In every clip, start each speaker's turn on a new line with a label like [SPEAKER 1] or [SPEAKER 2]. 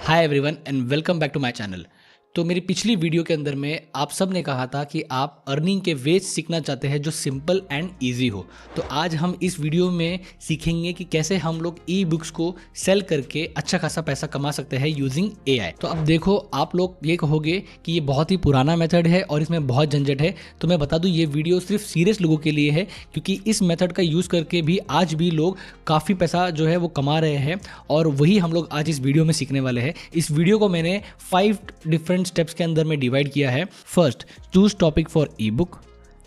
[SPEAKER 1] Hi everyone and welcome back to my channel. तो मेरी पिछली वीडियो के अंदर में आप सब ने कहा था कि आप अर्निंग के वेज सीखना चाहते हैं जो सिंपल एंड इजी हो। तो आज हम इस वीडियो में सीखेंगे कि कैसे हम लोग ई बुक्स को सेल करके अच्छा खासा पैसा कमा सकते हैं यूजिंग एआई। तो अब देखो, आप लोग ये कहोगे कि ये बहुत ही पुराना मेथड है और इसमें बहुत झंझट है। तो मैं बता दूं, ये वीडियो सिर्फ सीरियस लोगों के लिए है, क्योंकि इस मेथड का यूज़ करके भी आज भी लोग काफ़ी पैसा जो है वो कमा रहे हैं, और वही हम लोग आज इस वीडियो में सीखने वाले हैं। इस वीडियो को मैंने 5 डिफरेंट स्टेप्स के अंदर में डिवाइड किया है। First, choose topic for ebook.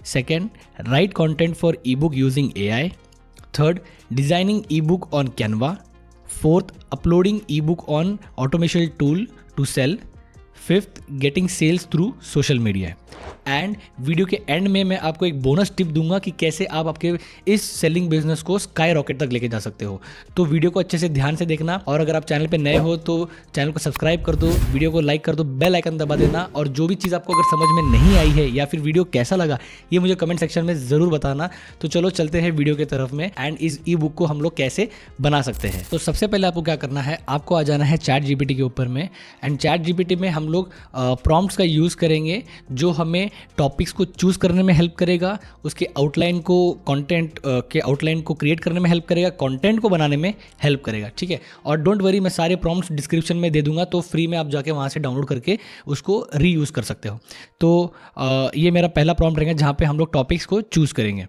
[SPEAKER 1] Second, write content for ebook using AI. Third, designing ebook on Canva. Fourth, uploading ebook on automation tool to sell. Fifth, getting sales through social media. And video के end में मैं आपको एक bonus tip दूंगा कि कैसे आप आपके इस सेलिंग बिजनेस को स्काई रॉकेट तक लेके जा सकते हो। तो वीडियो को अच्छे से ध्यान से देखना, और अगर आप चैनल पे नए हो तो चैनल को सब्सक्राइब कर दो, वीडियो को लाइक कर दो, बेल आइकन दबा देना। और जो भी चीज़ आपको अगर समझ में नहीं आई है या फिर वीडियो कैसा लगा, ये मुझे कमेंट सेक्शन में ज़रूर बताना। तो चलो चलते हैं वीडियो की तरफ में, एंड इस ई बुक को हम लोग कैसे बना सकते हैं। तो सबसे पहले आपको क्या करना है, आपको आ जाना है चैट जीपीटी के ऊपर में। एंड चैट जीपीटी में हम लोग प्रॉम्प्ट्स का यूज़ करेंगे जो हमें टॉपिक्स को चूज़ करने में हेल्प करेगा, उसके आउटलाइन को, कंटेंट के आउटलाइन को क्रिएट करने में हेल्प करेगा, कंटेंट को बनाने में हेल्प करेगा। ठीक है, और डोंट वरी, मैं सारे प्रॉम्प्ट्स डिस्क्रिप्शन में दे दूंगा, तो फ्री में आप जाके वहाँ से डाउनलोड करके उसको रीयूज़ कर सकते हो। तो ये मेरा पहला प्रॉम्प्ट रहेगा जहाँ पे हम लोग टॉपिक्स को चूज़ करेंगे।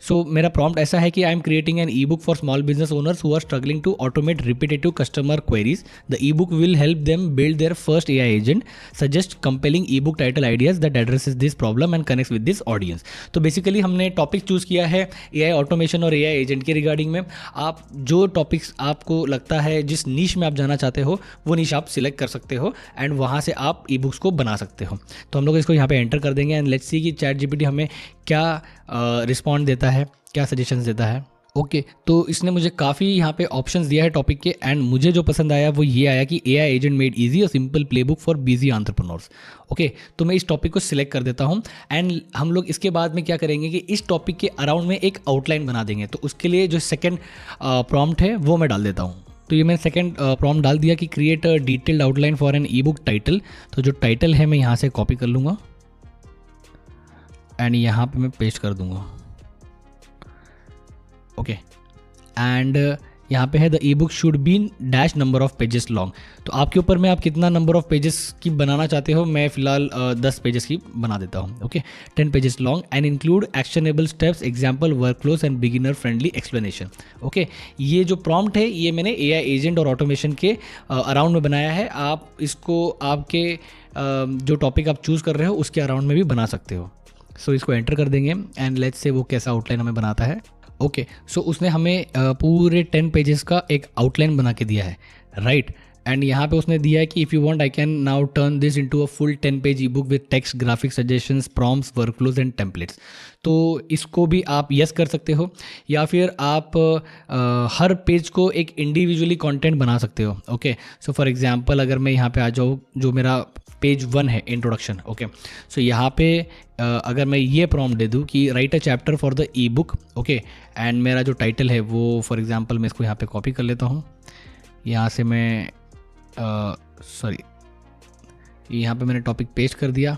[SPEAKER 1] सो मेरा प्रॉम्प्ट ऐसा है कि I am creating an ebook for small business owners who are struggling to automate repetitive customer queries. The ebook will help them build their first AI agent, suggest compelling ebook title ideas that addresses this problem and connects with this audience. तो basically हमने topic choose किया है AI automation और AI agent के regarding में। आप जो topics आपको लगता है, जिस नीश में आप जाना चाहते हो, वो नीश आप सिलेक्ट कर सकते हो, एंड वहाँ से आप ई बुक्स को बना सकते हो। तो हम लोग इसको यहाँ पे एंटर कर देंगे, एंड लेट्स सी कि चैट जीपीटी हमें क्या रिस्पॉन्ड देता है, क्या सजेशंस देता है। ओके, तो इसने मुझे काफ़ी यहाँ पे ऑप्शंस दिया है टॉपिक के, एंड मुझे जो पसंद आया वो ये आया कि एआई एजेंट मेड इजी और simple playbook for busy entrepreneurs. Okay, तो मैं इस टॉपिक को सिलेक्ट कर देता हूँ, एंड हम लोग इसके बाद में क्या करेंगे कि इस टॉपिक के अराउंड में एक आउटलाइन बना देंगे। तो उसके लिए जो सेकेंड प्रॉम्प्ट है वो मैं डाल देता हूँ। तो ये मैंने सेकेंड प्रॉम्प्ट डाल दिया कि create a detailed outline for an ebook title. तो जो टाइटल है मैं यहाँ से कॉपी कर लूँगा, एंड यहाँ पे मैं पेस्ट कर दूँगा। ओके, एंड यहाँ पे है the E book should be dash number of pages long. तो आपके ऊपर में आप कितना नंबर ऑफ पेजेस की बनाना चाहते हो। मैं फिलहाल 10 पेजेस की बना देता हूँ। Okay, 10 pages long and include actionable steps, example, work flows and beginner friendly explanation. Okay, ये जो प्रॉम्प्ट है ये मैंने एआई एजेंट और ऑटोमेशन के अराउंड में बनाया है। आप इसको आपके जो टॉपिक आप चूज़ कर रहे हो उसके अराउंड में भी बना सकते हो। सो इसको एंटर कर देंगे, एंड लेट्स से वो कैसा आउटलाइन हमें बनाता है। ओके, सो उसने हमें पूरे 10 पेजेस का एक आउटलाइन बना के दिया है, राइट। एंड यहाँ पे उसने दिया है कि if you want I can now turn this into a full 10 page E book with text, graphic suggestions, prompts, workflows and templates. तो इसको भी आप यस कर सकते हो, या फिर आप हर पेज को एक इंडिविजुअली कंटेंट बना सकते हो। ओके, सो फॉर एग्जांपल अगर मैं यहाँ पे आ जाऊँ, जो मेरा पेज 1 है, इंट्रोडक्शन। ओके, सो यहाँ पे अगर मैं ये प्रॉम्प्ट दे दूँ कि right a chapter for the E book. Okay, and मेरा जो टाइटल है वो फॉर एग्जांपल मैं इसको यहाँ पे कॉपी कर लेता हूँ। यहाँ से मैं सॉरी, यहाँ पे मैंने टॉपिक पेस्ट कर दिया,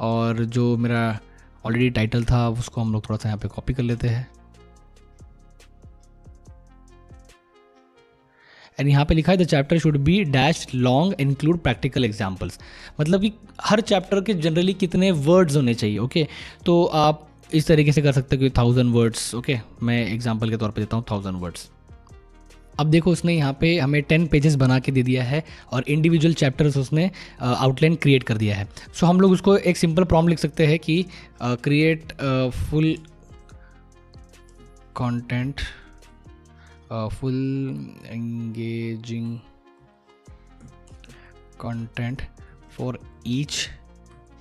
[SPEAKER 1] और जो मेरा ऑलरेडी टाइटल था उसको हम लोग थोड़ा सा यहाँ पे कॉपी कर लेते हैं। एंड यहाँ पे लिखा है the chapter should be dash long include practical examples. मतलब कि हर चैप्टर के जनरली कितने वर्ड्स होने चाहिए। ओके, तो आप इस तरीके से कर सकते हो कि 1000 वर्ड्स। ओके, मैं एग्जाम्पल के तौर पे देता हूँ 1000 वर्ड्स। अब देखो, उसने यहाँ पे हमें 10 पेजेस बना के दे दिया है, और इंडिविजुअल चैप्टर्स उसने आउटलाइन क्रिएट कर दिया है। सो हम लोग उसको एक सिंपल प्रॉम्प्ट लिख सकते हैं कि create full content, full engaging content for each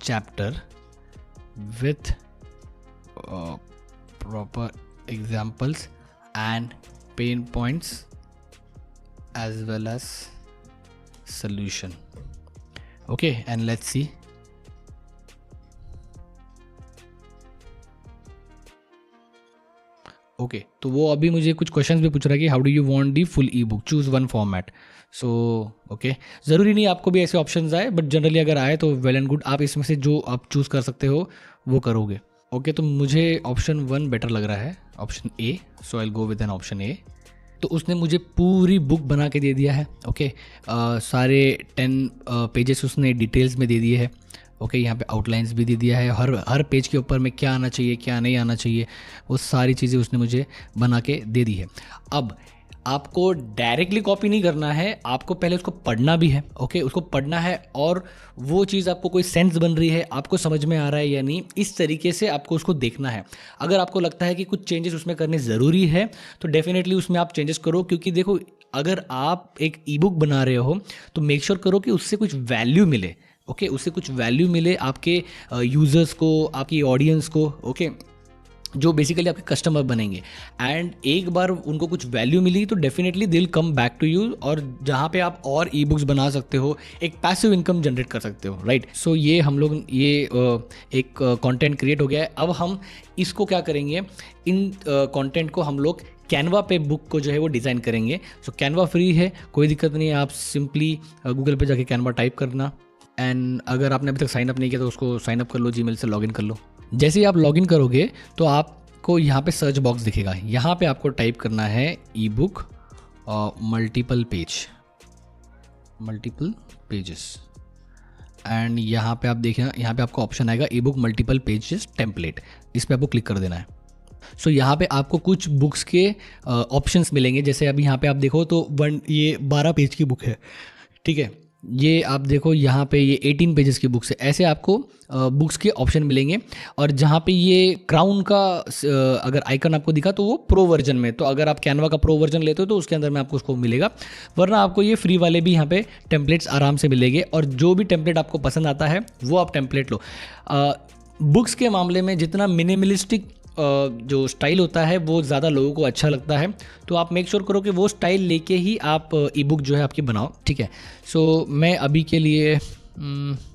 [SPEAKER 1] chapter with proper examples and pain points as well as solution. Okay, and let's see. Okay, तो वो अभी मुझे कुछ क्वेश्चंस भी पूछ रहा है कि how do you want the full E book, choose one format. So okay, ज़रूरी नहीं आपको भी ऐसे ऑप्शंस आए, बट जनरली अगर आए तो वेल एंड गुड, आप इसमें से जो आप चूज़ कर सकते हो वो करोगे। ओके, तो मुझे ऑप्शन 1 बेटर लग रहा है, option A, so I will go with an option A. तो उसने मुझे पूरी बुक बना के दे दिया है। ओके, सारे 10 पेजेस उसने डिटेल्स में दे दिए है। ओके, यहाँ पे आउटलाइंस भी दे दिया है, हर पेज के ऊपर में क्या आना चाहिए क्या नहीं आना चाहिए, वो सारी चीज़ें उसने मुझे बना के दे दी है। अब आपको डायरेक्टली कॉपी नहीं करना है, आपको पहले उसको पढ़ना भी है। ओके, उसको पढ़ना है और वो चीज़ आपको कोई सेंस बन रही है, आपको समझ में आ रहा है या नहीं, इस तरीके से आपको उसको देखना है। अगर आपको लगता है कि कुछ चेंजेस उसमें करने ज़रूरी है तो डेफिनेटली उसमें आप चेंजेस करो, क्योंकि देखो अगर आप एक ई बुक बना रहे हो तो मेक श्योर करो कि उससे कुछ वैल्यू मिले। ओके, उससे कुछ वैल्यू मिले आपके यूज़र्स को, आपकी ऑडियंस को। ओके, जो बेसिकली आपके कस्टमर बनेंगे, एंड एक बार उनको कुछ वैल्यू मिली तो definitely they will come back to you, और जहाँ पे आप और ई बुक्स बना सकते हो, एक पैसिव इनकम जनरेट कर सकते हो, राइट। सो ये हम लोग एक कंटेंट क्रिएट हो गया है। अब हम इसको क्या करेंगे, इन कंटेंट को हम लोग कैनवा पे बुक को जो है वो डिज़ाइन करेंगे। सो कैनवा फ्री है, कोई दिक्कत नहीं है, आप सिंपली गूगल पे जाके कैनवा टाइप करना, एंड अगर आपने अभी तक साइन अप नहीं किया तो उसको साइन अप कर लो, जीमेल से लॉगिन कर लो। जैसे ही आप लॉगिन करोगे तो आपको यहाँ पे सर्च बॉक्स दिखेगा, यहाँ पे आपको टाइप करना है ई बुक मल्टीपल पेजेस, एंड यहाँ पे आप देखें, यहाँ पे आपको ऑप्शन आएगा ई बुक मल्टीपल पेजेस टेम्पलेट, इस पर आपको क्लिक कर देना है। सो यहाँ पे आपको कुछ बुक्स के ऑप्शंस मिलेंगे, जैसे अभी यहाँ पे आप देखो तो ये 12 पेज की बुक है, ठीक है। ये आप देखो यहाँ पे ये 18 पेजेस की बुक्स है, ऐसे आपको बुक्स के ऑप्शन मिलेंगे। और जहाँ पे ये क्राउन का अगर आइकन आपको दिखा तो वो प्रो वर्जन में, तो अगर आप कैनवा का प्रो वर्जन लेते हो तो उसके अंदर में आपको उसको मिलेगा, वरना आपको ये फ्री वाले भी यहाँ पे टेम्पलेट्स आराम से मिलेंगे, और जो भी टेम्पलेट आपको पसंद आता है वो आप टेम्पलेट लो। बुक्स के मामले में जितना मिनिमलिस्टिक जो स्टाइल होता है वो ज़्यादा लोगों को अच्छा लगता है, तो आप मेक श्योर करो कि वो स्टाइल लेके ही आप ई बुक जो है आपकी बनाओ, ठीक है। सो मैं अभी के लिए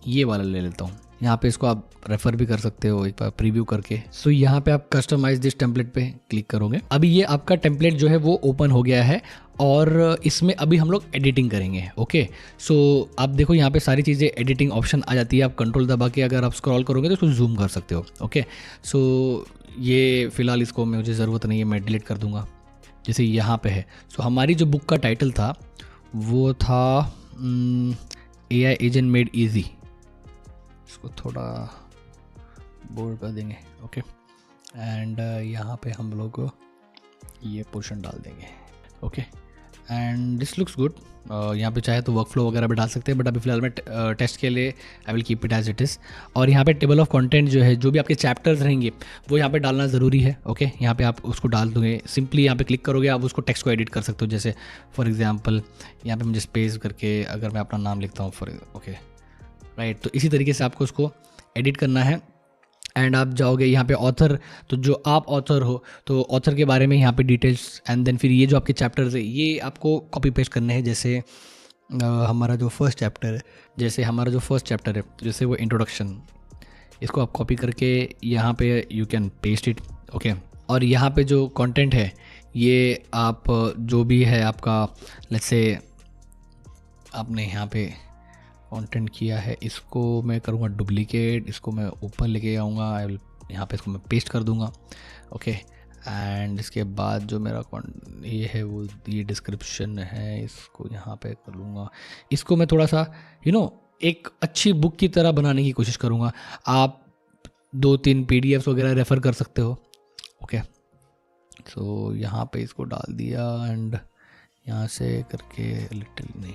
[SPEAKER 1] ये वाला ले लेता हूँ, यहाँ पे इसको आप रेफ़र भी कर सकते हो एक बार प्रीव्यू करके। सो यहाँ पे आप कस्टमाइज दिस टेम्पलेट पे क्लिक करोगे। अभी ये आपका टेम्पलेट जो है वो ओपन हो गया है, और इसमें अभी हम लोग एडिटिंग करेंगे। ओके, सो आप देखो यहाँ पे सारी चीज़ें एडिटिंग ऑप्शन आ जाती है, आप कंट्रोल दबा के अगर आप स्क्रॉल करोगे तो इसको जूम कर सकते हो। ओके, सो ये फ़िलहाल इसको मुझे ज़रूरत नहीं है, मैं डिलीट कर दूँगा। जैसे यहाँ पे है, सो हमारी जो बुक का टाइटल था वो था AI एजेंट मेड ईजी, इसको थोड़ा बोल्ड कर देंगे। ओके, एंड यहाँ पे हम लोग ये पोर्शन डाल देंगे। Okay, and this looks good. यहाँ पे चाहे तो वर्कफ्लो वगैरह भी डाल सकते हैं, बट अभी फिलहाल मैं टेस्ट के लिए I will keep it as it is. और यहाँ पे टेबल ऑफ कंटेंट जो है, जो भी आपके चैप्टर्स रहेंगे वो यहाँ पे डालना ज़रूरी है। ओके, यहाँ पे आप उसको डाल दोगे, सिंपली यहाँ पे क्लिक करोगे, आप उसको टेक्स्ट को एडिट कर सकते हो। जैसे फॉर एग्जांपल यहाँ पे मुझे स्पेस करके अगर मैं अपना नाम लिखता हूँ ओके राइट, तो इसी तरीके से आपको उसको एडिट करना है। एंड आप जाओगे यहाँ पे ऑथर, तो जो आप ऑथर हो तो ऑथर के बारे में यहाँ पे डिटेल्स, एंड देन फिर ये जो आपके चैप्टर्स है ये आपको कॉपी पेस्ट करने हैं। जैसे हमारा जो फर्स्ट चैप्टर है, जैसे वो इंट्रोडक्शन, इसको आप कॉपी करके यहाँ पे you can paste it. Okay, और यहाँ पे जो कंटेंट है ये आप जो भी है आपका, लेट्स से आपने यहाँ पे कंटेंट किया है, इसको मैं करूँगा डुप्लीकेट, इसको मैं ऊपर लेके आऊँगा, यहाँ पे इसको मैं पेस्ट कर दूँगा। ओके, एंड इसके बाद जो मेरा ये है वो ये डिस्क्रिप्शन है, इसको यहाँ पे कर लूँगा। इसको मैं थोड़ा सा एक अच्छी बुक की तरह बनाने की कोशिश करूँगा। आप 2-3 PDFs वगैरह रेफ़र कर सकते हो। ओके, सो यहाँ पे इसको डाल दिया, एंड यहाँ से करके लिटिल नहीं,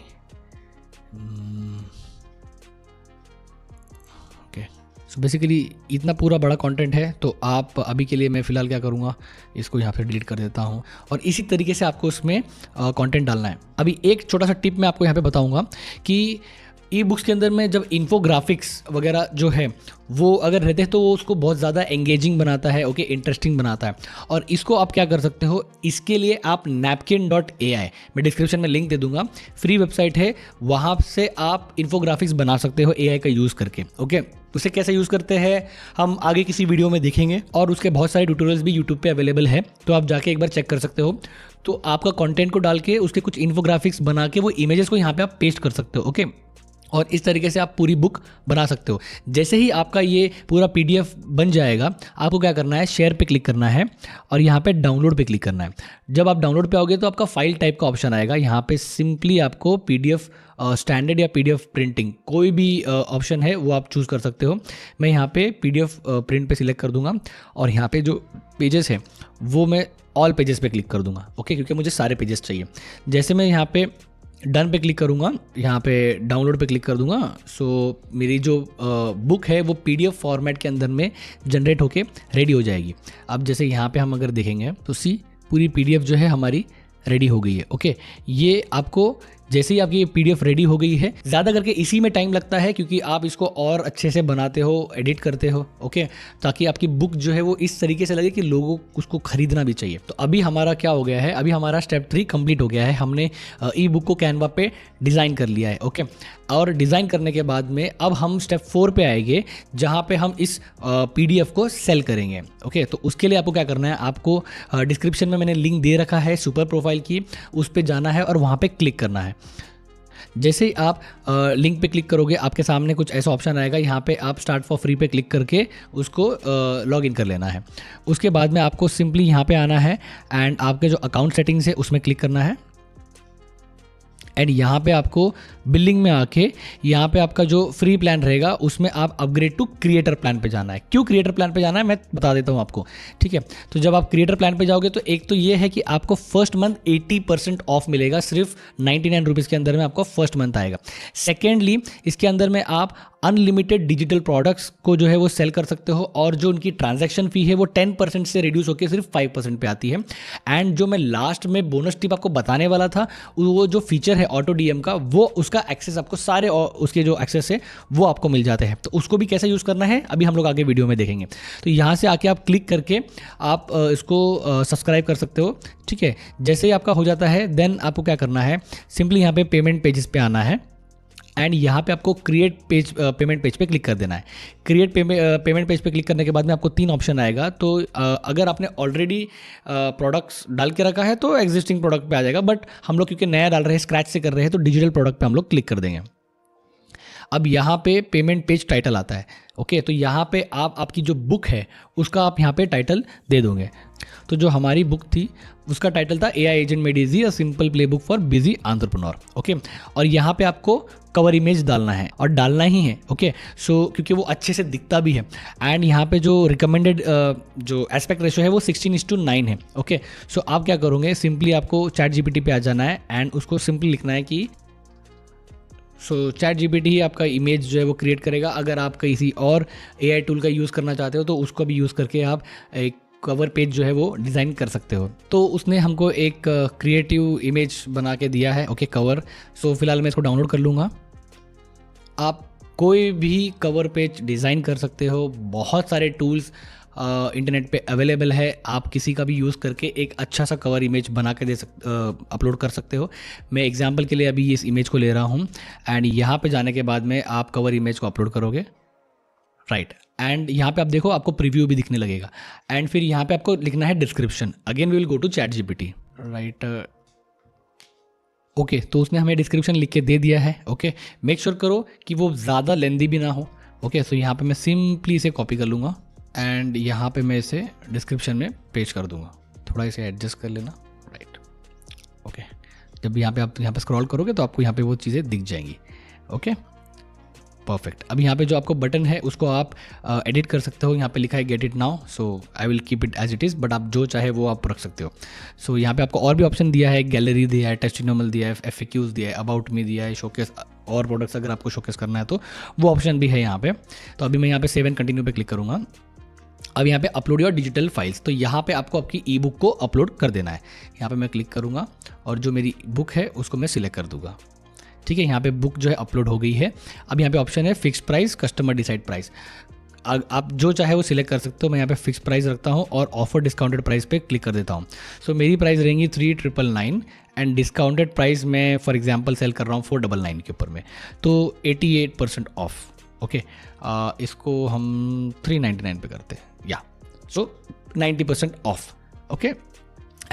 [SPEAKER 1] ओके, सो बेसिकली इतना पूरा बड़ा कंटेंट है, तो आप अभी के लिए मैं फ़िलहाल क्या करूँगा, इसको यहाँ पे डिलीट कर देता हूँ, और इसी तरीके से आपको उसमें कंटेंट डालना है। अभी एक छोटा सा टिप मैं आपको यहाँ पे बताऊँगा कि ई बुक्स के अंदर में जब इन्फोग्राफिक्स वगैरह जो है वो अगर रहते हैं तो वो उसको बहुत ज़्यादा एंगेजिंग बनाता है, ओके, इंटरेस्टिंग बनाता है। और इसको आप क्या कर सकते हो, इसके लिए आप napkin.ai, मैं डिस्क्रिप्शन में लिंक दे दूंगा, फ्री वेबसाइट है, वहाँ से आप इन्फोग्राफिक्स बना सकते हो AI का यूज़ करके। ओके, उसे कैसे यूज़ करते हैं हम आगे किसी वीडियो में देखेंगे, और उसके बहुत सारे ट्यूटोरियल्स भी यूट्यूब पे अवेलेबल है, तो आप जाके एक बार चेक कर सकते हो। तो आपका कंटेंट को डाल के उसके कुछ इन्फोग्राफिक्स बना के वो इमेजेस को यहाँ पे आप पेस्ट कर सकते हो, ओके। और इस तरीके से आप पूरी बुक बना सकते हो। जैसे ही आपका ये पूरा पीडीएफ बन जाएगा, आपको क्या करना है, शेयर पे क्लिक करना है और यहाँ पे डाउनलोड पे क्लिक करना है। जब आप डाउनलोड पे आओगे तो आपका फाइल टाइप का ऑप्शन आएगा। यहाँ पे सिंपली आपको पीडीएफ स्टैंडर्ड या पीडीएफ प्रिंटिंग कोई भी ऑप्शन है वो आप चूज़ कर सकते हो। मैं यहाँ पे पीडीएफ प्रिंट पे सिलेक्ट कर दूंगा और यहाँ पे जो पेजेस हैं वो मैं ऑल पेजेस पे क्लिक कर दूंगा, ओके, क्योंकि मुझे सारे पेजेस चाहिए। जैसे मैं यहाँ पे डन पे क्लिक करूँगा, यहाँ पे डाउनलोड पे क्लिक कर दूंगा, सो मेरी जो बुक है वो पीडीएफ फॉर्मेट के अंदर में जनरेट होके रेडी हो जाएगी। अब जैसे यहाँ पे हम अगर देखेंगे तो पूरी पीडीएफ जो है हमारी रेडी हो गई है, ओके। ये आपको जैसे ही आपकी ये पीडीएफ रेडी हो गई है, ज़्यादा करके इसी में टाइम लगता है क्योंकि आप इसको और अच्छे से बनाते हो, एडिट करते हो, ओके, ताकि आपकी बुक जो है वो इस तरीके से लगे कि लोगों को उसको खरीदना भी चाहिए। तो अभी हमारा क्या हो गया है, अभी हमारा स्टेप 3 कंप्लीट हो गया है। हमने ई बुक को कैनवा पे डिज़ाइन कर लिया है, ओके। और डिज़ाइन करने के बाद में अब हम स्टेप 4 पे आएंगे, जहाँ पे हम इस पीडीएफ को सेल करेंगे, ओके। तो उसके लिए आपको क्या करना है, आपको डिस्क्रिप्शन में मैंने लिंक दे रखा है सुपर प्रोफाइल की, उस पर जाना है और वहाँ पे क्लिक करना है। जैसे ही आप लिंक पे क्लिक करोगे आपके सामने कुछ ऐसा ऑप्शन आएगा, यहाँ पे आप स्टार्ट फॉर फ्री पे क्लिक करके उसको लॉग इन कर लेना है। उसके बाद में आपको सिंपली यहाँ पे आना है एंड आपके जो अकाउंट सेटिंग्स है उसमें क्लिक करना है एंड यहाँ पे आपको बिलिंग में आके यहाँ पे आपका जो फ्री प्लान रहेगा उसमें आप अपग्रेड टू क्रिएटर प्लान पे जाना है। क्यों क्रिएटर प्लान पे जाना है मैं बता देता हूँ आपको, ठीक है। तो जब आप क्रिएटर प्लान पे जाओगे तो एक तो ये है कि आपको फर्स्ट मंथ 80% ऑफ मिलेगा, सिर्फ 99 रुपीज़ के अंदर में आपको फर्स्ट मंथ आएगा। सेकेंडली इसके अंदर में आप अनलिमिटेड डिजिटल प्रोडक्ट्स को जो है वो सेल कर सकते हो और जो उनकी ट्रांजैक्शन फी है वो 10% से रिड्यूस होकर सिर्फ 5% पे आती है। एंड जो मैं लास्ट में बोनस टिप आपको बताने वाला था, वो जो फीचर है ऑटो डीएम का, वो उसका एक्सेस आपको सारे उसके जो एक्सेस है वो आपको मिल जाते हैं। तो उसको भी कैसे यूज़ करना है अभी हम लोग आगे वीडियो में देखेंगे। तो यहाँ से आके आप क्लिक करके आप इसको सब्सक्राइब कर सकते हो, ठीक है। जैसे ही आपका हो जाता है देन आपको क्या करना है, सिंपली यहाँ पे पेमेंट पेजेस पे आना है एंड यहाँ पे आपको क्रिएट पेज पेमेंट पेज पे क्लिक कर देना है। क्रिएट पेमेंट पेज पे क्लिक करने के बाद में आपको 3 ऑप्शन आएगा। तो अगर आपने ऑलरेडी प्रोडक्ट्स डाल के रखा है तो एग्जिस्टिंग प्रोडक्ट पे आ जाएगा, बट हम लोग क्योंकि नया डाल रहे हैं, स्क्रैच से कर रहे हैं, तो डिजिटल प्रोडक्ट पे हम लोग क्लिक कर देंगे। अब यहाँ पे पेमेंट पेज टाइटल आता है, ओके। तो यहाँ पे आप आपकी जो बुक है उसका आप यहाँ पे टाइटल दे दोगे। तो जो हमारी बुक थी उसका टाइटल था AI agent made easy, a simple play book for busy entrepreneur, okay. और यहाँ पे आपको कवर इमेज डालना है और डालना ही है, ओके। सो क्योंकि वो अच्छे से दिखता भी है एंड यहाँ पे जो रिकमेंडेड जो एस्पेक्ट रेशो है वो 16:9 है, ओके। सो आप क्या करोगे, सिंपली आपको चैट जीपीटी पे आ जाना है एंड उसको सिंपली लिखना है कि चैट जीपीटी ही आपका इमेज जो है वो क्रिएट करेगा। अगर आप किसी और AI टूल का यूज़ करना चाहते हो तो उसको भी यूज़ करके आप एक कवर पेज जो है वो डिज़ाइन कर सकते हो। तो उसने हमको एक क्रिएटिव इमेज बना के दिया है, ओके, कवर। सो फिलहाल मैं इसको डाउनलोड कर लूँगा। आप कोई भी कवर पेज डिज़ाइन कर सकते हो, बहुत सारे टूल्स इंटरनेट पे अवेलेबल है। आप किसी का भी यूज़ करके एक अच्छा सा कवर इमेज बना के अपलोड कर सकते हो। मैं एग्जांपल के लिए अभी इस इमेज को ले रहा हूँ एंड यहाँ पे जाने के बाद में आप कवर इमेज को अपलोड करोगे, राइट। एंड यहाँ पे आप देखो आपको प्रीव्यू भी दिखने लगेगा एंड फिर यहाँ पे आपको लिखना है description. Again we will go to ChatGPT, right, okay. तो उसने हमें डिस्क्रिप्शन लिख के दे दिया है, ओके। मेक श्योर करो कि वो ज़्यादा लेंदी भी ना हो, ओके। सो यहाँ पे मैं सिंपली इसे कॉपी कर लूँगा एंड यहाँ पे मैं इसे डिस्क्रिप्शन में पेस्ट कर दूँगा। थोड़ा इसे एडजस्ट कर लेना, राइट, ओके। जब यहाँ पे आप यहाँ पे स्क्रॉल करोगे तो आपको यहाँ पे वो चीज़ें दिख जाएंगी, ओके, परफेक्ट। अब यहाँ पे जो आपको बटन है उसको आप एडिट कर सकते हो। यहाँ पे लिखा है get it now, so I will keep it as it is, but आप जो चाहे वो आप रख सकते हो। सो यहाँ पे आपको और भी ऑप्शन दिया है, गैलरी दिया है, टेस्टिमोनियल दिया है, FAQs दिया है, अबाउट मी दिया है, शोकेस और प्रोडक्ट्स अगर आपको शोकेस करना है तो वो ऑप्शन भी है यहाँ पे। तो अभी मैं यहाँ पे सेव एंड कंटिन्यू पे क्लिक करूँगा। अब यहाँ पे अपलोड योर डिजिटल फाइल्स, तो यहाँ पे आपको आपकी ई बुक को अपलोड कर देना है। यहाँ पे मैं क्लिक करूँगा और जो मेरी बुक है उसको मैं सिलेक्ट कर दूँगा, ठीक है। यहाँ पे बुक जो है अपलोड हो गई है। अब यहाँ पे ऑप्शन है fix price, customer decide price. आप जो चाहे वो सिलेक्ट कर सकते हो। मैं यहाँ पे फिक्स प्राइस रखता हूँ और ऑफर डिस्काउंटेड प्राइस पे क्लिक कर देता हूँ। सो मेरी प्राइस रहेंगी 3999 एंड डिस्काउंटेड प्राइस मैं फॉर एग्जांपल सेल कर रहा हूँ 499 के ऊपर में, तो 88% ऑफ, ओके इसको हम 399 पे करते हैं या सो 90% of. Okay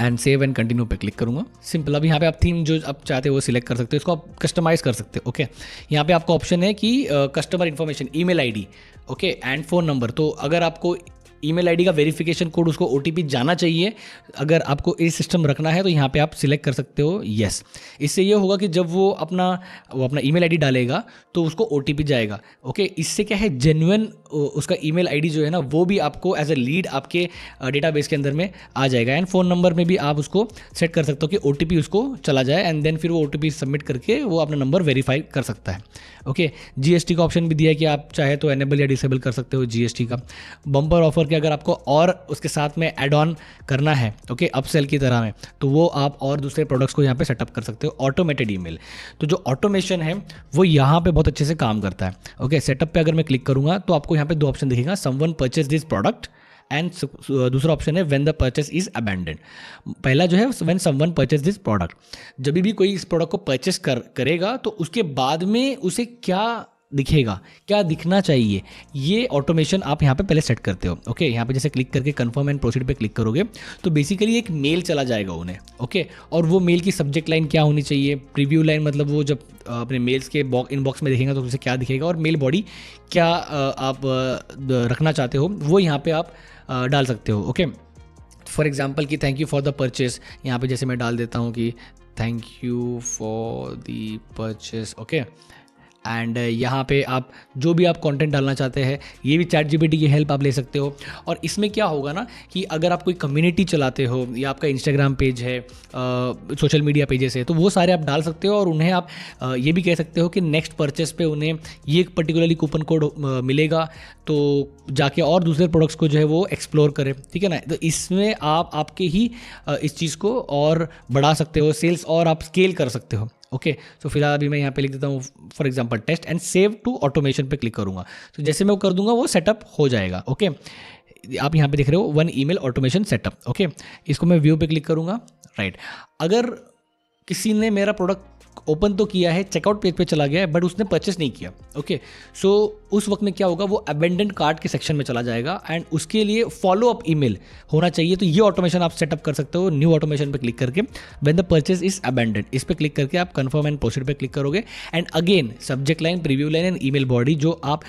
[SPEAKER 1] and save and continue पे क्लिक करूंगा। सिंपल। अब यहाँ पे आप थीम जो आप चाहते हो वो सिलेक्ट कर सकते हो, इसको आप कस्टमाइज़ कर सकते हो। ओके यहाँ पे आपका ऑप्शन है कि customer information, email ID, okay and phone number. तो अगर आपको ईमेल आईडी का वेरिफिकेशन कोड, उसको ओटीपी जाना चाहिए, अगर आपको ये सिस्टम रखना है तो यहाँ पे आप सिलेक्ट कर सकते हो यस। इससे ये होगा कि जब वो अपना ईमेल आईडी डालेगा तो उसको ओटीपी जाएगा। ओके इससे क्या है, जेन्युइन उसका ईमेल आईडी जो है ना वो भी आपको एज अ लीड आपके डेटाबेस के अंदर में आ जाएगा। एंड फ़ोन नंबर में भी आप उसको सेट कर सकते हो कि ओटीपी उसको चला जाए एंड देन फिर वो ओटीपी सबमिट करके वो अपना नंबर वेरीफाई कर सकता है। ओके जीएसटी का ऑप्शन भी दिया है कि आप चाहे तो एनेबल या डिसेबल कर सकते हो जीएसटी का। बम्पर ऑफर के अगर आपको और उसके साथ में ऐड ऑन करना है, ओके अपसेल की तरह में, तो वो आप और दूसरे प्रोडक्ट्स को यहाँ पे सेटअप कर सकते हो। ऑटोमेटेड ईमेल, तो जो ऑटोमेशन है वो यहाँ पे बहुत अच्छे से काम करता है। ओके सेटअप पे अगर मैं क्लिक करूँगा तो आपको यहाँ पे दो ऑप्शन दिखेगा, someone purchase this product and दूसरा ऑप्शन है when the purchase is abandon. पहला जो है when someone purchase this product, जब भी कोई इस प्रोडक्ट को परचेस करेगा तो उसके बाद में उसे क्या दिखेगा, क्या दिखना चाहिए, ये ऑटोमेशन आप यहाँ पे पहले सेट करते हो। ओके यहाँ पे जैसे क्लिक करके कंफर्म एंड प्रोसीड पे क्लिक करोगे तो बेसिकली एक मेल चला जाएगा उन्हें। ओके और वो मेल की सब्जेक्ट लाइन क्या होनी चाहिए, प्रीव्यू लाइन, मतलब वो जब अपने मेल्स के इनबॉक्स में देखेंगे तो उसे क्या दिखेगा, और मेल बॉडी क्या आप रखना चाहते हो वो यहाँ पे आप डाल सकते हो। ओके फॉर एग्जांपल कि thank you for the purchase, यहाँ पे जैसे मैं डाल देता हूँ कि thank you for the purchase. Okay and यहाँ पे आप जो भी आप कंटेंट डालना चाहते हैं ये भी चैट जीपीटी की हेल्प आप ले सकते हो। और इसमें क्या होगा ना कि अगर आप कोई कम्युनिटी चलाते हो या आपका इंस्टाग्राम पेज है, सोशल मीडिया पेजेस है, तो वो सारे आप डाल सकते हो और उन्हें आप ये भी कह सकते हो कि नेक्स्ट परचेस पे उन्हें ये एक पर्टिकुलरली कूपन कोड मिलेगा तो जाके और दूसरे प्रोडक्ट्स को जो है वो एक्सप्लोर करें। ठीक है ना, तो इसमें आप आपके ही इस चीज़ को और बढ़ा सकते हो, सेल्स और आप स्केल कर सकते हो। ओके तो फिलहाल अभी मैं यहाँ पे लिख देता हूँ for example test and save to automation पे क्लिक करूँगा, तो जैसे मैं वो कर दूंगा वो सेटअप हो जाएगा। ओके आप यहाँ पे देख रहे हो one email automation setup. Okay इसको मैं व्यू पे क्लिक करूँगा। राइट अगर किसी ने मेरा प्रोडक्ट ओपन तो किया है, चेकआउट पेज पे चला गया है बट उसने परचेस नहीं किया, ओके सो उस वक्त में क्या होगा, वो अबेंडेंट कार्ट के सेक्शन में चला जाएगा एंड उसके लिए फॉलो अप ईमेल होना चाहिए। तो ये ऑटोमेशन आप सेटअप कर सकते हो न्यू ऑटोमेशन पे क्लिक करके, when the purchase is abandoned इस पे क्लिक करके आप कंफर्म एंड प्रोसीड पे क्लिक करोगे and again subject line, preview line and email body जो आप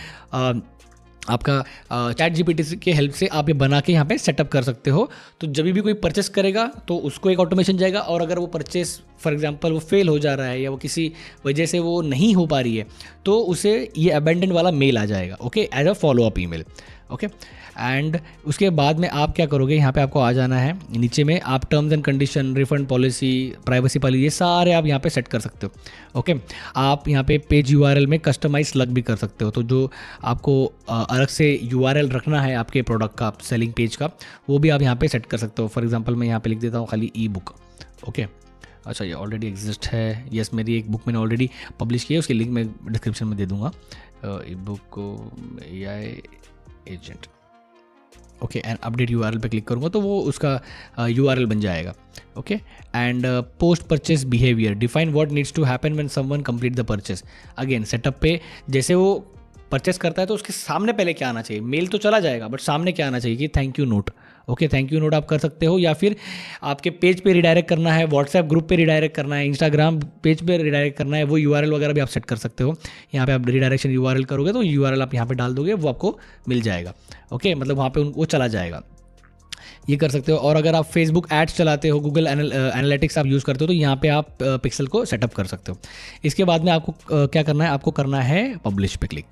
[SPEAKER 1] आपका चैट जीपीटी के हेल्प से आप ये बना के यहाँ पे सेटअप कर सकते हो। तो जब भी कोई परचेस करेगा तो उसको एक ऑटोमेशन जाएगा, और अगर वो परचेस फॉर एग्जांपल वो फेल हो जा रहा है या वो किसी वजह से वो नहीं हो पा रही है तो उसे ये अबेंडन वाला मेल आ जाएगा। Okay as a follow up email. Okay and उसके बाद में आप क्या करोगे, यहाँ पे आपको आ जाना है नीचे में, आप terms and condition, refund policy, privacy policy, ये सारे आप यहाँ पे सेट कर सकते हो। ओके आप यहाँ पे पेज यूआरएल में कस्टमाइज स्लग भी कर सकते हो, तो जो आपको अलग से यूआरएल रखना है आपके प्रोडक्ट का, सेलिंग पेज का, वो भी आप यहाँ पे सेट कर सकते हो। फॉर एग्जाम्पल मैं यहाँ पे लिख देता हूँ खाली ई बुक। ओके अच्छा ये ऑलरेडी एग्जिस्ट है, यस मेरी एक बुक मैंने ऑलरेडी पब्लिश की है, उसकी लिंक मैं डिस्क्रिप्शन में दे दूँगा। ई बुक को AI agent. Okay and update URL पे क्लिक करूँगा तो वो उसका यूआरएल बन जाएगा। Okay and post purchase behaviour, define what needs to happen when someone complete the purchase. Again setup पे जैसे वो परचेस करता है तो उसके सामने पहले क्या आना चाहिए, मेल तो चला जाएगा बट सामने क्या आना चाहिए कि thank you note. Okay thank you note आप कर सकते हो, या फिर आपके पेज पे रिडायरेक्ट करना है, व्हाट्सएप ग्रुप पे रिडायरेक्ट करना है, इंस्टाग्राम पेज पे रिडायरेक्ट करना है, वो यूआरएल वगैरह भी आप सेट कर सकते हो। यहाँ पे आप रिडायरेक्शन यूआरएल करोगे तो यूआरएल आप यहाँ पे डाल दोगे, वो आपको मिल जाएगा। ओके मतलब वहाँ पे वो चला जाएगा, ये कर सकते हो। और अगर आप फेसबुक एड्स चलाते हो, गूगल एनालिटिक्स आप यूज़ करते हो तो यहाँ पे आप पिक्सल को सेटअप कर सकते हो। इसके बाद में आपको क्या करना है, आपको करना है पब्लिश पे क्लिक।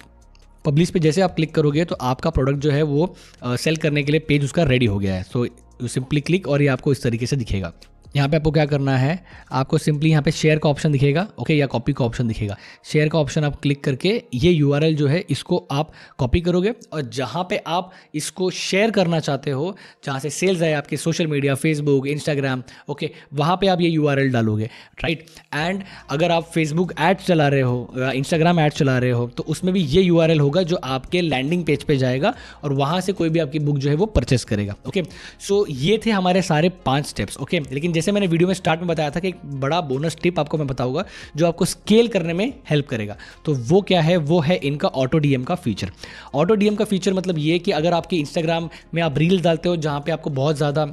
[SPEAKER 1] पब्लिश पे जैसे आप क्लिक करोगे तो आपका प्रोडक्ट जो है वो सेल करने के लिए पेज उसका रेडी हो गया है। सो सिंपली क्लिक और ये आपको इस तरीके से दिखेगा। यहाँ पे आपको क्या करना है, आपको सिंपली यहाँ पे शेयर का ऑप्शन दिखेगा, ओके या कॉपी का ऑप्शन दिखेगा। शेयर का ऑप्शन आप क्लिक करके ये यूआरएल जो है इसको आप कॉपी करोगे और जहाँ पे आप इसको शेयर करना चाहते हो, जहाँ से सेल्स है आपके social media, Facebook, Instagram, okay वहाँ पे आप ये यूआरएल डालोगे, राइट। एंड अगर आप फेसबुक एड्स चला रहे हो या इंस्टाग्राम एड्स चला रहे हो तो उसमें भी ये यूआरएल होगा जो आपके लैंडिंग पेज पे जाएगा और वहाँ से कोई भी आपकी बुक जो है वो परचेस करेगा। ओके सो ये थे हमारे सारे 5 स्टेप्स। ओके लेकिन जैसे मैंने वीडियो में स्टार्ट में बताया था कि एक बड़ा बोनस टिप आपको मैं बताऊंगा जो आपको स्केल करने में हेल्प करेगा। तो वो क्या है, वो है इनका ऑटो डीएम का फीचर। ऑटो डीएम का फीचर मतलब ये कि अगर आपके इंस्टाग्राम में आप रील डालते हो जहाँ पे आपको बहुत ज़्यादा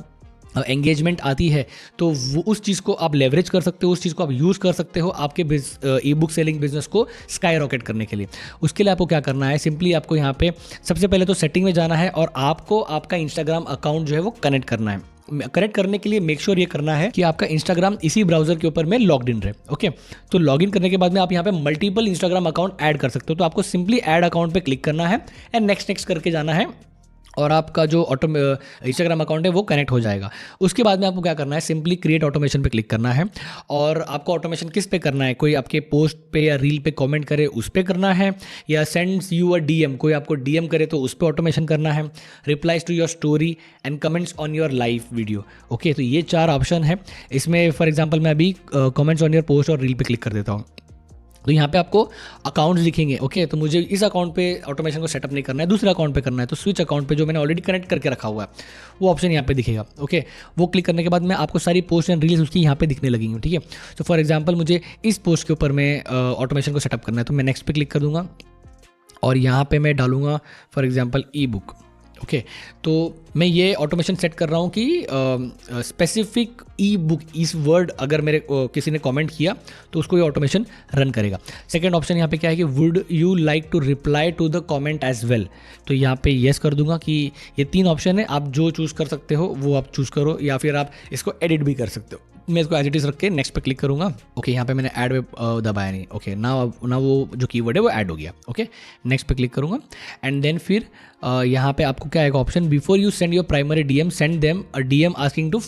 [SPEAKER 1] एंगेजमेंट आती है, तो वो उस चीज़ को आप लेवरेज कर सकते हो, उस चीज़ को आप यूज़ कर सकते हो आपके ई बुक सेलिंग बिजनेस को स्काई रॉकेट करने के लिए। उसके लिए आपको क्या करना है, सिंपली आपको यहाँ पे सबसे पहले तो सेटिंग में जाना है और आपको आपका इंस्टाग्राम अकाउंट जो है वो कनेक्ट करना है। कनेक्ट करने के लिए मेक श्योर ये करना है कि आपका इंस्टाग्राम इसी ब्राउजर के ऊपर में लॉग्ड इन रहे। ओके, तो लॉगिन करने के बाद में आप यहाँ पे मल्टीपल इंस्टाग्राम अकाउंट ऐड कर सकते हो। तो आपको सिंपली ऐड अकाउंट पे क्लिक करना है एंड नेक्स्ट नेक्स्ट करके जाना है और आपका जो इंस्टाग्राम अकाउंट है वो कनेक्ट हो जाएगा। उसके बाद में आपको क्या करना है, सिंपली क्रिएट ऑटोमेशन पे क्लिक करना है और आपको ऑटोमेशन किस पे करना है, कोई आपके पोस्ट पे या रील पे कमेंट करे उस पे करना है, या सेंड्स यू अ डीएम, कोई आपको डीएम करे तो उस पे ऑटोमेशन करना है, replies to your story and comments on your live video. Okay, तो ये 4 ऑप्शन है इसमें। फॉर एग्जाम्पल मैं अभी कमेंट्स ऑन योर पोस्ट और रील पे क्लिक कर देता हूँ। तो यहाँ पे आपको अकाउंट्स दिखेंगे। ओके, तो मुझे इस अकाउंट पे ऑटोमेशन को सेटअप नहीं करना है, दूसरे अकाउंट पे करना है, तो स्विच अकाउंट पे जो मैंने ऑलरेडी कनेक्ट करके रखा हुआ है वो ऑप्शन यहाँ पे दिखेगा। ओके, वो क्लिक करने के बाद में आपको सारी पोस्ट एंड रील्स उसकी यहाँ पे दिखने लगेंगी। ठीक है, तो फॉर एग्जांपल मुझे इस पोस्ट के ऊपर में ऑटोमेशन को सेटअप करना है, तो मैं नेक्स्ट पे क्लिक कर दूंगा और यहाँ पे मैं डालूंगा for example e book. Okay, तो मैं ये ऑटोमेशन सेट कर रहा हूँ कि स्पेसिफिक ई बुक, इस वर्ड अगर मेरे किसी ने कमेंट किया तो उसको ये ऑटोमेशन रन करेगा। सेकंड ऑप्शन यहाँ पे क्या है कि would you like to reply to the comment as well, तो यहाँ पे येस कर दूंगा कि ये 3 ऑप्शन है, आप जो चूज़ कर सकते हो वो आप चूज़ करो, या फिर आप इसको एडिट भी कर सकते हो। मैं इसको एज इट इज़ रख के नेक्स्ट पे क्लिक करूँगा। ओके, यहाँ पे मैंने ऐड पे दबाया नहीं। ओके, ना वो जो कीवर्ड है वो ऐड हो गया। ओके, नेक्स्ट पे क्लिक करूँगा एंड देन फिर यहाँ पे आपको क्या आएगा option, before you send your primary DM send them a DM asking to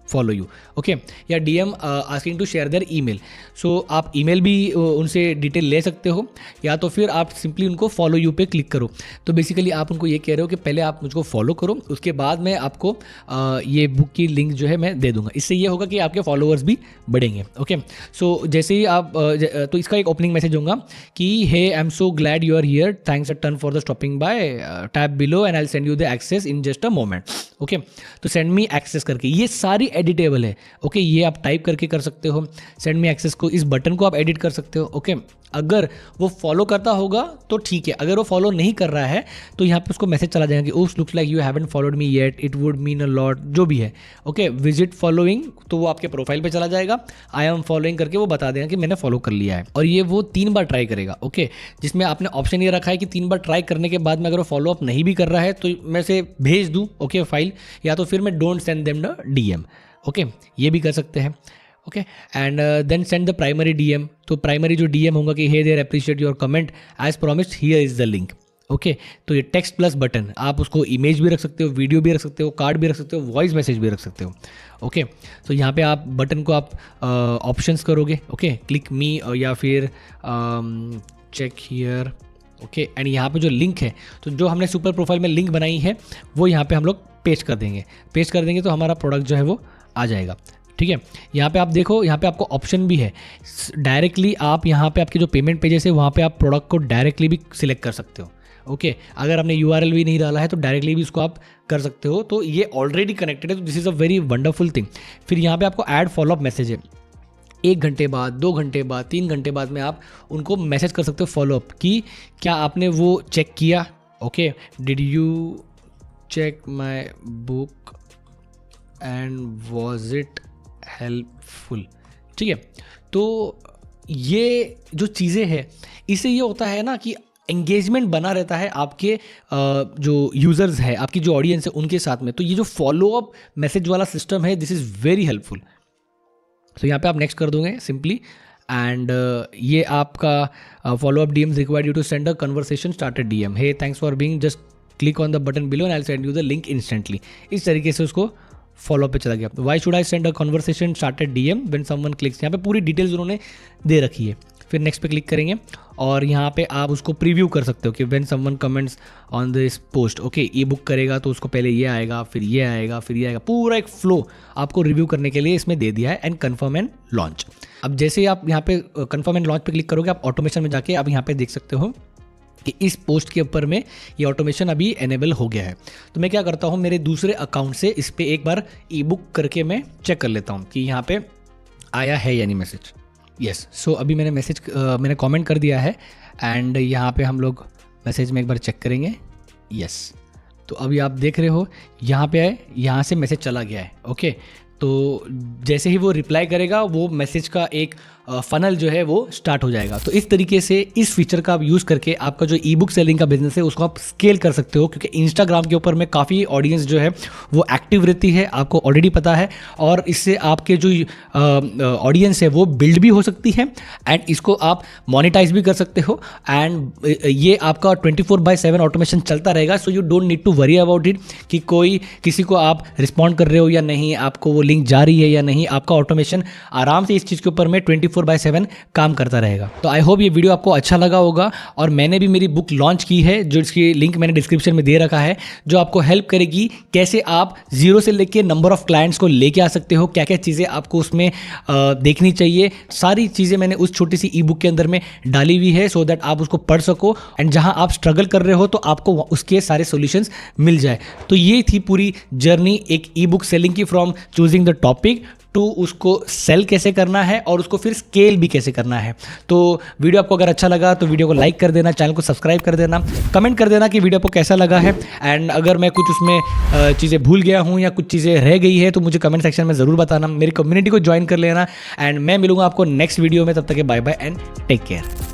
[SPEAKER 1] follow you. Okay, या DM asking to share their email. So आप ईमेल भी उनसे डिटेल ले सकते हो, या तो फिर आप सिंपली उनको फॉलो यू पे क्लिक करो। तो बेसिकली आप उनको ये कह रहे हो कि पहले आप मुझको फॉलो करो, उसके बाद मैं आपको ये बुक की लिंक जो है मैं दे दूंगा। इससे ये होगा कि आपके फॉलोअर्स भी बढ़ेंगे। ओके, सो जैसे ही आप तो इसका एक ओपनिंग मैसेज होगा कि hey I am so glad you are here, thanks a ton for the stopping by, tap below and I will send you the access in just a moment. Okay, तो send me access करके ये सारी editable है। Okay, ये आप type करके कर सकते हो। सेंड मी एक्सेस को, इस बटन को आप एडिट कर सकते हो। ओके, अगर वो फॉलो करता होगा तो ठीक है, अगर वो फॉलो नहीं कर रहा है तो यहाँ पे उसको मैसेज चला जाएगा कि oh looks like you haven't followed me yet, it would mean a lot, जो भी है। ओके, विजिट फॉलोइंग, तो वो आपके प्रोफाइल पे चला जाएगा, आई एम फॉलोइंग करके वो बता देगा कि मैंने फॉलो कर लिया है, और ये वो 3 बार ट्राई करेगा। ओके, जिसमें आपने ऑप्शन ये रखा है कि 3 बार ट्राई करने के बाद में अगर वो फॉलो अप नहीं भी कर रहा है तो मैं से भेज दूँ ओके फाइल, या तो फिर मैं don't send them the DM. Okay, ये भी कर सकते हैं। Okay, and then send the primary DM, तो प्राइमरी जो डीएम होगा कि hey there appreciate your comment as promised, here is the link. Okay, तो ये टेक्स्ट प्लस बटन, आप उसको इमेज भी रख सकते हो, वीडियो भी रख सकते हो, कार्ड भी रख सकते हो, वॉइस मैसेज भी रख सकते हो। ओके, तो यहाँ पे आप बटन को आप ऑप्शंस करोगे। ओके, क्लिक मी या फिर चेक हियर। ओके, एंड यहाँ पे जो लिंक है, तो जो हमने सुपर प्रोफाइल में लिंक बनाई है वो यहाँ पे हम लोग पेस्ट कर देंगे तो हमारा प्रोडक्ट जो है वो आ जाएगा। ठीक है, यहाँ पे आप देखो, यहाँ पे आपको ऑप्शन भी है डायरेक्टली, आप यहाँ पे आपके जो पेमेंट पेजेस है वहाँ पे आप प्रोडक्ट को डायरेक्टली भी सिलेक्ट कर सकते हो। ओके, अगर आपने यूआरएल भी नहीं डाला है तो डायरेक्टली भी इसको आप कर सकते हो, तो ये ऑलरेडी कनेक्टेड है, तो this is a very wonderful thing. फिर यहाँ पे आपको ऐड फॉलोअप मैसेज है, 1 घंटे बाद, 2 घंटे बाद, 3 घंटे बाद में आप उनको मैसेज कर सकते हो फॉलोअप कि क्या आपने वो चेक किया। Okay, did you check my book and was it helpful. ठीक है, तो ये जो चीज़ें हैं इससे ये होता है ना कि एंगेजमेंट बना रहता है आपके जो यूज़र्स है, आपकी जो ऑडियंस है उनके साथ में। तो ये जो फॉलोअप मैसेज वाला सिस्टम है, दिस इज़ वेरी हेल्पफुल। तो यहाँ पे आप नेक्स्ट कर दोगे सिंपली, एंड ये आपका follow up DMs required you to send a conversation started DM, hey thanks for being, just click on the button below and I will send you the link instantly. इस तरीके से उसको follow पे चला गया। Why should I send a conversation started DM when someone clicks, यहाँ पे पूरी डिटेल्स उन्होंने दे रखी है। फिर नेक्स्ट पे क्लिक करेंगे और यहाँ पे आप उसको प्रीव्यू कर सकते हो कि when someone comments on this post. Okay, E book करेगा तो उसको पहले ये आएगा, फिर ये आएगा, फिर ये आएगा, पूरा एक फ्लो आपको रिव्यू करने के लिए इसमें दे दिया है। एंड कन्फर्म एंड लॉन्च, अब जैसे ही आप यहाँ पे कन्फर्म एंड लॉन्च पे क्लिक करोगे, आप ऑटोमेशन में जाके आप यहाँ पे देख सकते हो कि इस पोस्ट के ऊपर में ये ऑटोमेशन अभी एनेबल हो गया है। तो मैं क्या करता हूँ, मेरे दूसरे अकाउंट से इस पर एक बार ई बुक करके मैं चेक कर लेता हूँ कि यहाँ पे आया है या नहीं मैसेज। यस, सो अभी मैंने मैंने कमेंट कर दिया है एंड यहाँ पे हम लोग मैसेज में एक बार चेक करेंगे। यस, तो अभी आप देख रहे हो यहाँ पे है, यहाँ से मैसेज चला गया है। ओके, तो जैसे ही वो रिप्लाई करेगा वो मैसेज का एक फनल जो है वो स्टार्ट हो जाएगा। तो इस तरीके से इस फीचर का आप यूज़ करके आपका जो ई बुक सेलिंग का बिजनेस है उसको आप स्केल कर सकते हो, क्योंकि इंस्टाग्राम के ऊपर में काफ़ी ऑडियंस जो है वो एक्टिव रहती है, आपको ऑलरेडी पता है। और इससे आपके जो ऑडियंस है वो बिल्ड भी हो सकती है एंड इसको आप मोनेटाइज भी कर सकते हो। एंड ये आपका 24/7 ऑटोमेशन चलता रहेगा। So you don't need to worry about it कि कोई किसी को आप रिस्पॉन्ड कर रहे हो या नहीं, आपको वो लिंक जा रही है या नहीं। आपका ऑटोमेशन आराम से इस चीज़ के ऊपर में 24/7 काम करता रहेगा। तो आई होप ये वीडियो आपको अच्छा लगा होगा। और मैंने भी मेरी बुक लॉन्च की है, जो इसकी लिंक मैंने डिस्क्रिप्शन में दे रखा है, जो आपको हेल्प करेगी कैसे आप जीरो से लेके नंबर ऑफ क्लाइंट्स को लेके आ सकते हो, क्या क्या चीज़ें आपको उसमें देखनी चाहिए। सारी चीज़ें मैंने उस छोटी सी ई बुक के अंदर में डाली हुई है, सो दैट आप उसको पढ़ सको एंड जहां आप स्ट्रगल कर रहे हो तो आपको उसके सारे सॉल्यूशंस मिल जाए। तो ये थी पूरी जर्नी एक ई बुक सेलिंग की, from choosing the topic to उसको सेल कैसे करना है और उसको फिर स्केल भी कैसे करना है। तो वीडियो आपको अगर अच्छा लगा तो वीडियो को लाइक कर देना, चैनल को सब्सक्राइब कर देना, कमेंट कर देना कि वीडियो आपको कैसा लगा है। एंड अगर मैं कुछ उसमें चीज़ें भूल गया हूँ या कुछ चीज़ें रह गई है तो मुझे कमेंट सेक्शन में ज़रूर बताना। मेरी कम्युनिटी को ज्वाइन कर लेना एंड मैं मिलूंगा आपको नेक्स्ट वीडियो में। तब तक के bye bye and take care.